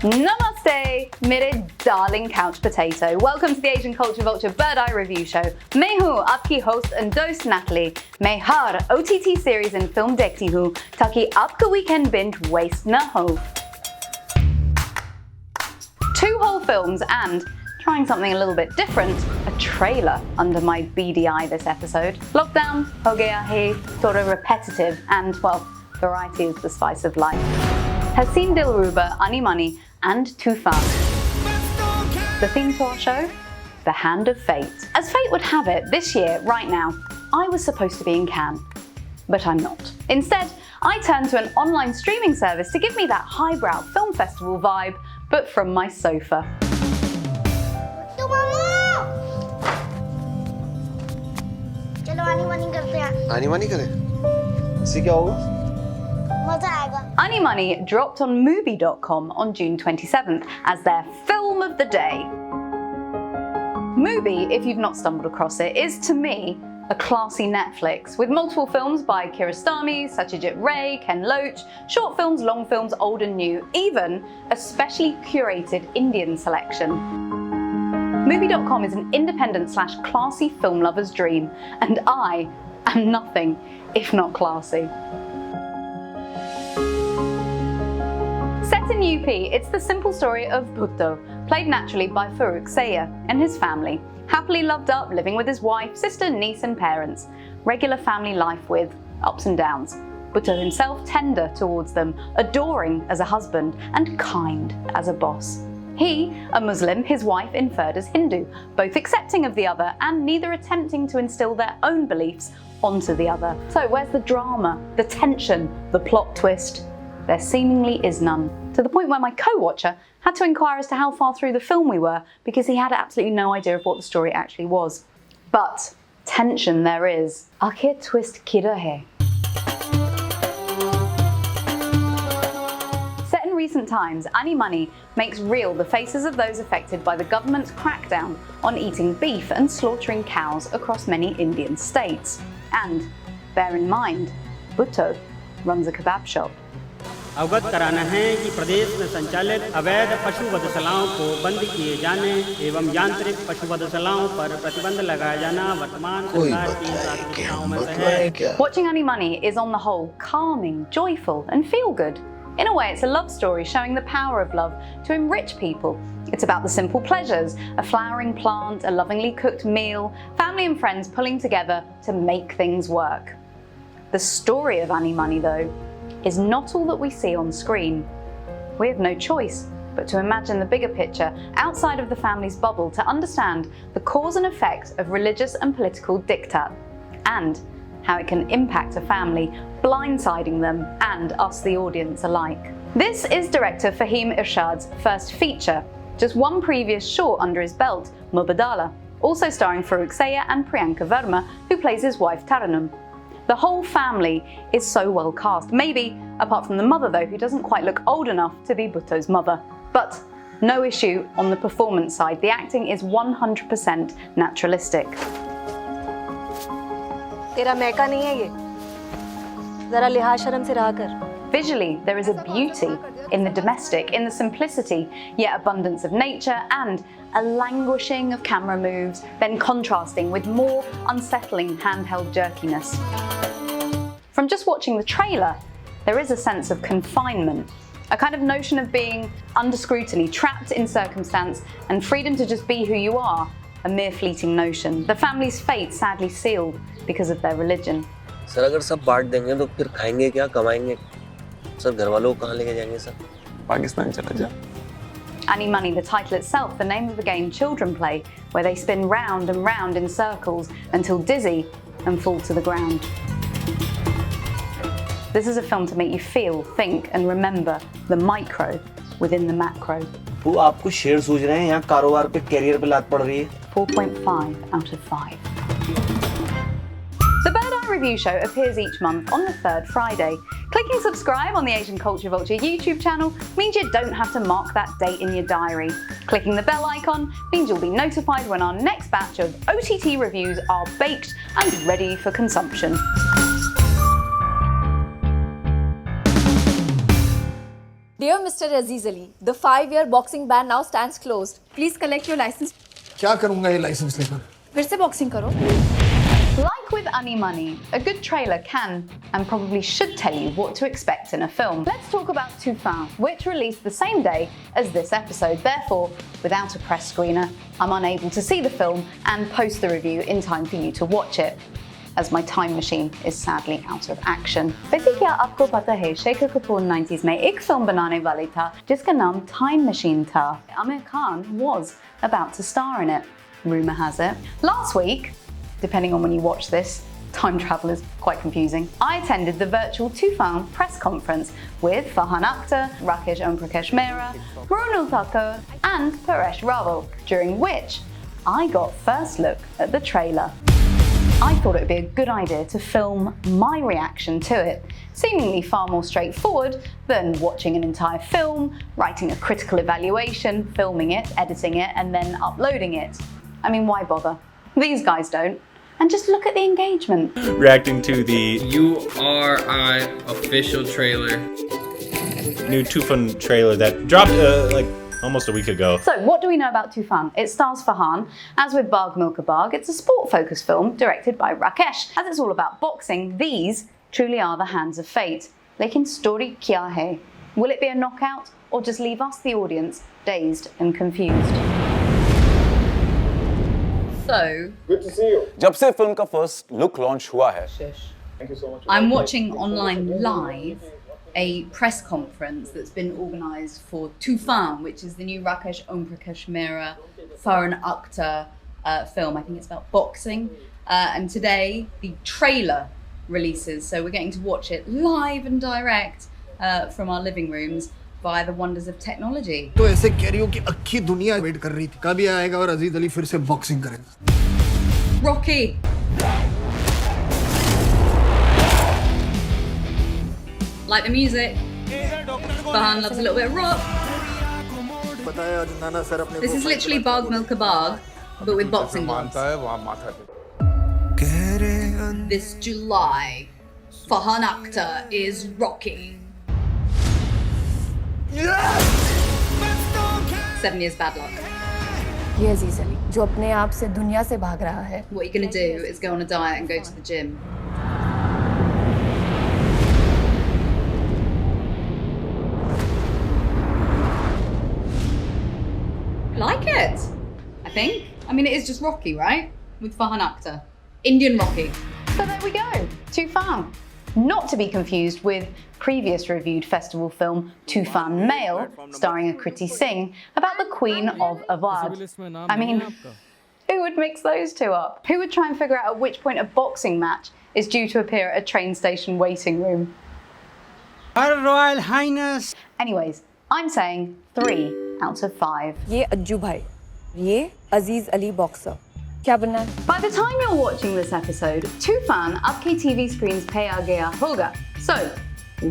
Namaste, mere darling couch potato. Welcome to the Asian Culture Vulture Bird Eye Review Show. मैं हूँ आपकी host and dost Natalie. मैं हर OTT series and film देखती हूँ ताकि आपका weekend binge waste न हो. 2 whole films and, trying something a little bit different, a trailer under my beady eye this episode. Lockdown ho gaya hai, sort of repetitive and, well, variety is the spice of life. Haseen Dillruba, Aani Maani and Toofaan. The theme to our show? The Hand of Fate. As fate would have it, this year, right now, I was supposed to be in Cannes. But I'm not. Instead, I turned to an online streaming service to give me that highbrow film festival vibe, but from my sofa. चलो आनी मानी करते हैं. आनी मानी करें? इससे क्या होगा? मजा आएगा. Aani Maani dropped on Mubi.com on June 27th as their film of the day. Mubi, if you've not stumbled across it, is to me a classy Netflix with multiple films by Kiarostami, Satyajit Ray, Ken Loach, short films, long films, old and new, even a specially curated Indian selection. Mubi.com is an independent/classy film lover's dream, and I am nothing if not classy. Set in UP, it's the simple story of Bhutto, played naturally by Farrukh Sayar, and his family. Happily loved up, living with his wife, sister, niece and parents. Regular family life with ups and downs. Bhutto himself tender towards them, adoring as a husband, and kind as a boss. He, a Muslim, his wife inferred as Hindu, both accepting of the other and neither attempting to instill their own beliefs onto the other. So where's the drama, the tension, the plot twist? There seemingly is none. To the point where my co-watcher had to inquire as to how far through the film we were because he had absolutely no idea of what the story actually was. But tension there is. Aakhir twist kida hai. Set in recent times, Aani Maani makes real the faces of those affected by the government's crackdown on eating beef and slaughtering cows across many Indian states. And bear in mind, Bhutto runs a kebab shop. अवगत कराना है कि प्रदेश में संचालित अवैध पशु वधशालाओं को बंद किए जाने एवं यांत्रिक पशु वधशालाओं पर प्रतिबंध लगाया जाना वर्तमान सरकार की प्राथमिकताओं में से है. Watching Aani Maani is on the whole calming, joyful and feel good. In a way, it's a love story showing the power of love to enrich people. It's about the simple pleasures, a flowering plant, a lovingly cooked meal, family and friends pulling together to make things work. The story of Aani Maani, though, is not all that we see on screen. We have no choice but to imagine the bigger picture outside of the family's bubble to understand the cause and effect of religious and political diktat, and how it can impact a family, blindsiding them and us the audience alike. This is director Fahim Irshad's first feature, just one previous short under his belt, Mubadala, also starring Farrukh Sayar and Priyanka Verma, who plays his wife Taranum. The whole family is so well cast, maybe apart from the mother though, who doesn't quite look old enough to be Bhutto's mother. But no issue on the performance side, the acting is 100% naturalistic. तेरा मैका नहीं है ये, जरा लिहाज शर्म से रहा कर. Visually, there is a beauty in the domestic, in the simplicity, yet abundance of nature, and a languishing of camera moves, then contrasting with more unsettling handheld jerkiness. From just watching the trailer, there is a sense of confinement, a kind of notion of being under scrutiny, trapped in circumstance, and freedom to just be who you are, a mere fleeting notion. The family's fate sadly sealed because of their religion. Sir अगर सब बांट देंगे तो फिर खाएंगे क्या, कमाएंगे? Sir घर वालों को कहाँ लेके जाएंगे सर? पाकिस्तान चला जा. Aani Maani, the title itself, the name of a game children play, where they spin round and round in circles until dizzy and fall to the ground. This is a film to make you feel, think and remember the micro within the macro. वो आपको शेर सूझ रहे हैं यहाँ कारोबार पे career पे लात पड़ रही है. 4.5 out of 5. The Bird Eye Review Show appears each month on the third Friday. Clicking subscribe on the Asian Culture Vulture YouTube channel means you don't have to mark that date in your diary. Clicking the bell icon means you'll be notified when our next batch of OTT reviews are baked and ready for consumption. Dear Mr. Aziz Ali, the 5-year boxing ban now stands closed. Please collect your license. क्या करूँगा ये licence लेकर? फिर से boxing करो. Like with Aani Maani, a good trailer can and probably should tell you what to expect in a film. Let's talk about Toofaan, which released the same day as this episode. Therefore, without a press screener, I'm unable to see the film and post the review in time for you to watch it, as my time machine is sadly out of action. वैसे क्या आपको पता है Shekhar Kapoor 90s में एक film बनाने वाले था जिसका नाम Time Machine था. Amir Khan was about to star in it, rumour has it. Last week, depending on when you watch this, time travel is quite confusing. I attended the virtual Toofaan press conference with Farhan Akhtar, Rakesh Omprakash Mehra, Mrunal Thakur and Paresh Rawal, during which I got first look at the trailer. I thought it would be a good idea to film my reaction to it, seemingly far more straightforward than watching an entire film, writing a critical evaluation, filming it, editing it and then uploading it. I mean, why bother? These guys don't. And just look at the engagement. Reacting to the URI official trailer. new Toofaan trailer that dropped like almost a week ago. So what do we know about Toofaan? It stars Farhan. As with Baag Milka Baag, it's a sport-focused film directed by Rakesh. As it's all about boxing, these truly are the hands of fate. Lekin story kya hai? Will it be a knockout or just leave us, the audience, dazed and confused? So, good to see you. जब से film का first look launch हुआ है, thank you so much. I'm watching online live a press conference that's been organised for Toofaan, which is the new Rakesh Omprakash Mehra, Farhan Akhtar film. I think it's about boxing. And today the trailer releases, so we're getting to watch it live and direct from our living rooms via the wonders of technology. तो ऐसे कह रही हो कि अक्खी दुनिया wait कर रही थी कभी आएगा और अजीज अली फिर से बॉक्सिंग करेगा. Rocky. Like the music. Farhan loves a little bit of rock. This is literally Baag Milka Baag, but with boxing gloves. This July, Farhan Akhtar is Rocky. 7 years bad luck. ये अजीज अली जो अपने आप से दुनिया से भाग रहा है. What you're gonna do is go on a diet and go to the gym. Like it, I think. I mean, it is just Rocky, right? With Farhan Akhtar. Indian Rocky. So there we go, Toofaan. Not to be confused with previous reviewed festival film Toofaan Male, starring Akriti Singh, about the Queen of Awadh. I mean, who would mix those two up? Who would try and figure out at which point a boxing match is due to appear at a train station waiting room? Her Royal Highness. Anyways, I'm saying 3 out of 5. ये अज्जू भाई, ये अजीज Ali boxer. क्या बनना है? By the time you're watching this episode, Toofaan Aapke TV screens pe aa gaya hoga. So,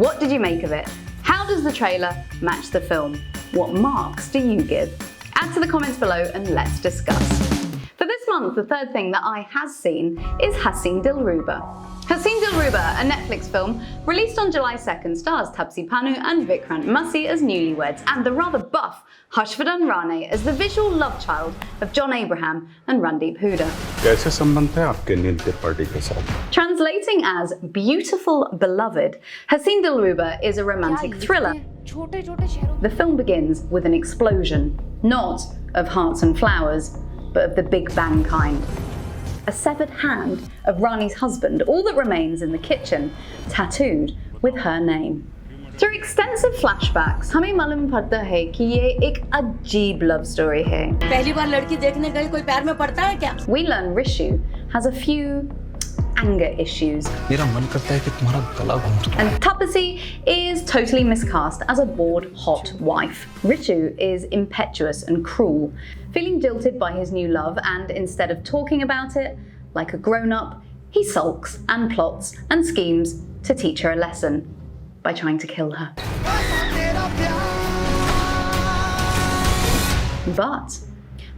what did you make of it? How does the trailer match the film? What marks do you give? Add to the comments below and let's discuss. For this month, the third thing that I has seen is Haseen Dillruba. Haseen Dillruba, a Netflix film released on July 2nd, stars Taapsee Pannu and Vikrant Massey as newlyweds and the rather buff Harshvardhan Rane as the visual love child of John Abraham and Randeep Hooda. कैसे संबंध है आपके नींद party के साथ? Translating as Beautiful Beloved, Haseen Dillruba is a romantic thriller. The film begins with an explosion, not of hearts and flowers, but of the Big Bang kind. A severed hand of Rani's husband, all that remains in the kitchen, tattooed with her name. Through extensive flashbacks, हमें मालूम पड़ता है कि ये एक अजीब love story है. पहली बार लड़की देखने गई कोई पैर में पड़ता है क्या? We learn Rishu has a few anger issues. मेरा मन करता है कि तुम्हारा गला घोंट दूं. And Taapsee is totally miscast as a bored, hot wife. Rishu is impetuous and cruel, feeling jilted by his new love, and instead of talking about it like a grown-up, he sulks and plots and schemes to teach her a lesson by trying to kill her. But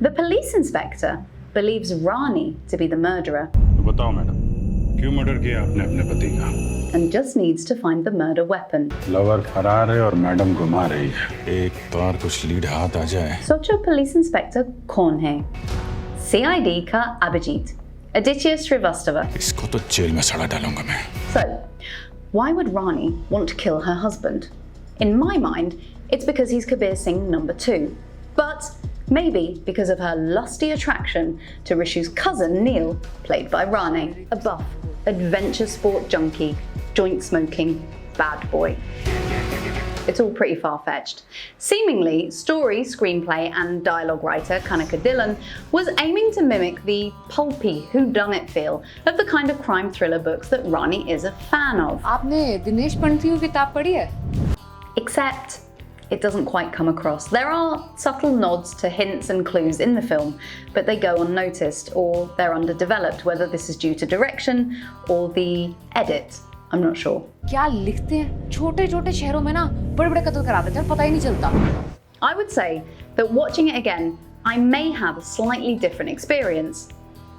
the police inspector believes Rani to be the murderer. बताओ madam, क्यों murder किया आपने अपने पति का? and just needs to find the murder weapon. Lover फरार है और मैडम घुमा रही है। एक बार कुछ लीड हाथ आ जाए। सोचो पुलिस इंस्पेक्टर कौन है? CID का अभिजीत, Aditya Srivastava. इसको तो जेल में सड़ा डालूंगा मैं। So, why would Rani want to kill her husband? In my mind, it's because he's Kabir Singh #2. But maybe because of her lusty attraction to Rishu's cousin Neil, played by Rane, a buff, adventure sport junkie, joint smoking bad boy. It's all pretty far-fetched. Seemingly, story, screenplay and dialogue writer Kanika Dhillon was aiming to mimic the pulpy whodunit feel of the kind of crime thriller books that Rani is a fan of. आपने दिनेश पंडित की किताब पढ़ी है? Except it doesn't quite come across. There are subtle nods to hints and clues in the film, but they go unnoticed or they're underdeveloped, whether this is due to direction or the edit. I'm not sure. क्या लिखते हैं? छोटे-छोटे शहरों में ना बड़े-बड़े कत्ल करा देते हैं, पता ही नहीं चलता। I would say that watching it again, I may have a slightly different experience.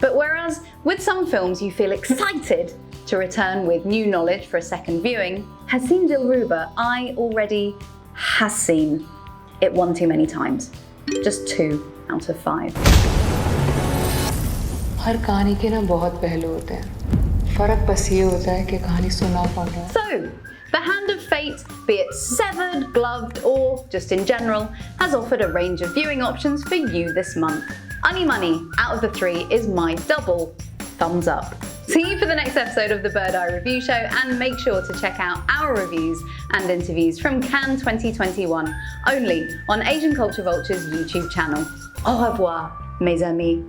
But whereas with some films you feel excited to return with new knowledge for a second viewing, Haseen Dillruba I already has seen it one too many times. Just 2 out of 5. हर कहानी के ना बहुत पहलू होते हैं। फर्क बस ये होता है कि कहानी सुना कौन है। So, The Hand of Fate, be it severed, gloved, or just in general, has offered a range of viewing options for you this month. Aani Maani, out of the 3, is my double thumbs up. See you for the next episode of the Bird Eye Review Show, and make sure to check out our reviews and interviews from Cannes 2021, only on Asian Culture Vulture's YouTube channel. Au revoir, mes amis.